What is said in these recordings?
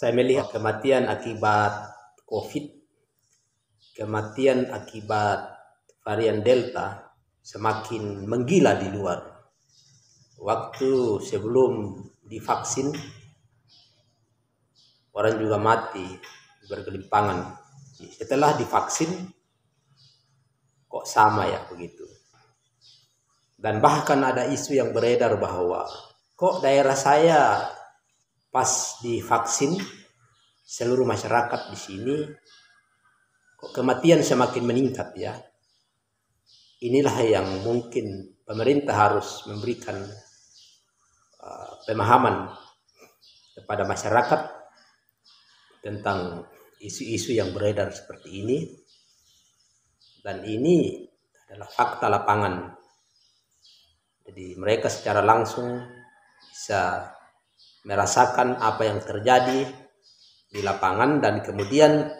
Saya melihat kematian akibat COVID, kematian akibat varian Delta semakin menggila di luar. Waktu sebelum divaksin, orang juga mati bergelimpangan. Setelah divaksin, kok sama ya begitu. Dan bahkan ada isu yang beredar bahwa kok daerah saya pas divaksin, seluruh masyarakat di sini kok kematian semakin meningkat ya. Inilah yang mungkin pemerintah harus memberikan pemahaman kepada masyarakat tentang isu-isu yang beredar seperti ini. Dan ini adalah fakta lapangan. Jadi mereka secara langsung bisa merasakan apa yang terjadi di lapangan dan kemudian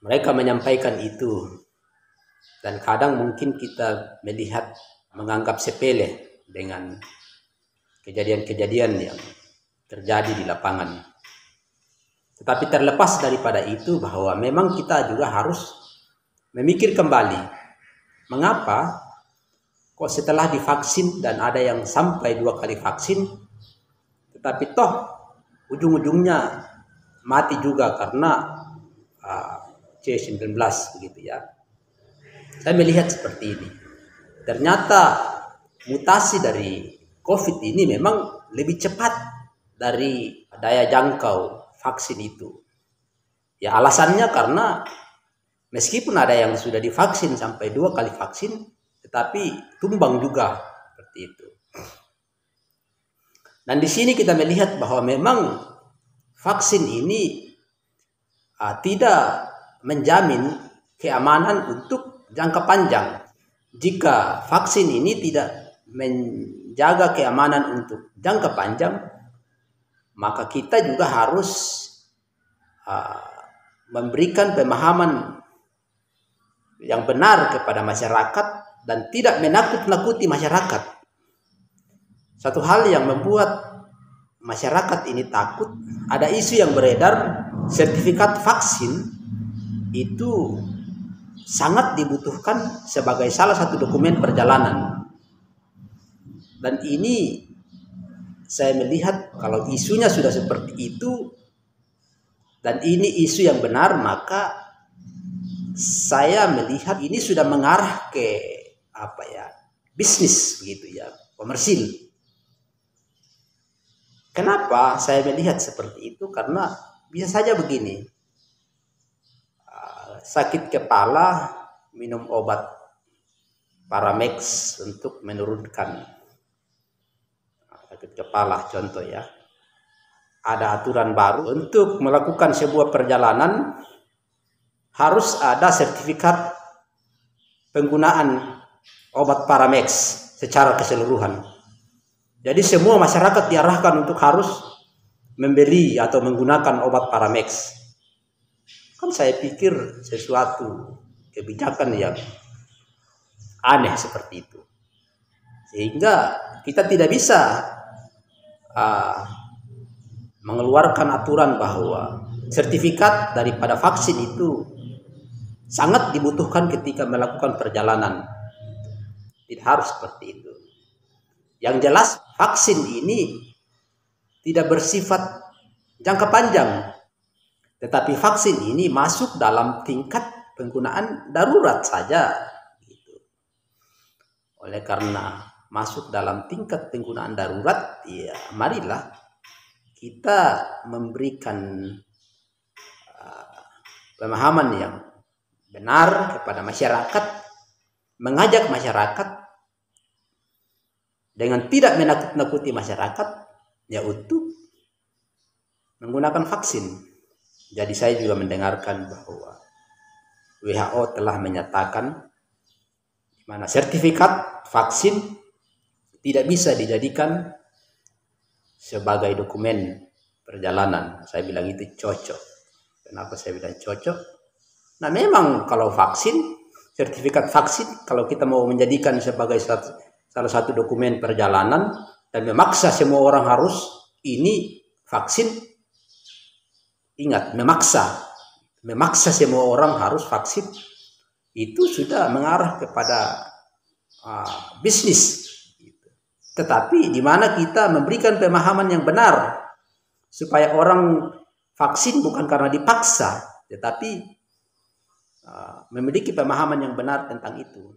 mereka menyampaikan itu. Dan kadang mungkin kita melihat menganggap sepele dengan kejadian-kejadian yang terjadi di lapangan. Tetapi terlepas daripada itu bahwa memang kita juga harus memikir kembali mengapa kok setelah divaksin dan ada yang sampai 2 kali vaksin tetapi toh ujung-ujungnya mati juga karena C19 begitu ya. Saya melihat seperti ini. Ternyata mutasi dari COVID ini memang lebih cepat dari daya jangkau vaksin itu. Ya alasannya karena meskipun ada yang sudah divaksin sampai 2 kali vaksin, tetapi tumbang juga seperti itu. Dan di sini kita melihat bahwa memang vaksin ini tidak menjamin keamanan untuk jangka panjang. Jika vaksin ini tidak menjaga keamanan untuk jangka panjang, maka kita juga harus memberikan pemahaman yang benar kepada masyarakat dan tidak menakut-nakuti masyarakat. Satu hal yang membuat masyarakat ini takut, ada isu yang beredar, sertifikat vaksin itu sangat dibutuhkan sebagai salah satu dokumen perjalanan. Dan ini saya melihat kalau isunya sudah seperti itu dan ini isu yang benar, maka saya melihat ini sudah mengarah ke bisnis begitu ya, komersil. Kenapa saya melihat seperti itu? Karena bisa saja begini, sakit kepala minum obat Paramex untuk menurunkan sakit kepala contoh ya. Ada aturan baru untuk melakukan sebuah perjalanan harus ada sertifikat penggunaan obat Paramex secara keseluruhan. Jadi semua masyarakat diarahkan untuk harus membeli atau menggunakan obat Paramex. Kan saya pikir sesuatu kebijakan yang aneh seperti itu. Sehingga kita tidak bisa mengeluarkan aturan bahwa sertifikat daripada vaksin itu sangat dibutuhkan ketika melakukan perjalanan. Tidak harus seperti itu. Yang jelas vaksin ini tidak bersifat jangka panjang. Tetapi vaksin ini masuk dalam tingkat penggunaan darurat saja. Oleh karena masuk dalam tingkat penggunaan darurat, ya marilah kita memberikan pemahaman yang benar kepada masyarakat, mengajak masyarakat dengan tidak menakut-nakuti masyarakat ya untuk menggunakan vaksin. Jadi saya juga mendengarkan bahwa WHO telah menyatakan di mana sertifikat vaksin tidak bisa dijadikan sebagai dokumen perjalanan. Saya bilang itu cocok. Kenapa saya bilang cocok? Nah memang kalau vaksin, sertifikat vaksin, kalau kita mau menjadikan sebagai salah satu dokumen perjalanan dan memaksa semua orang harus ini vaksin, Ingat, memaksa semua orang harus vaksin, itu sudah mengarah kepada bisnis. Tetapi di mana kita memberikan pemahaman yang benar supaya orang vaksin bukan karena dipaksa, tetapi memiliki pemahaman yang benar tentang itu.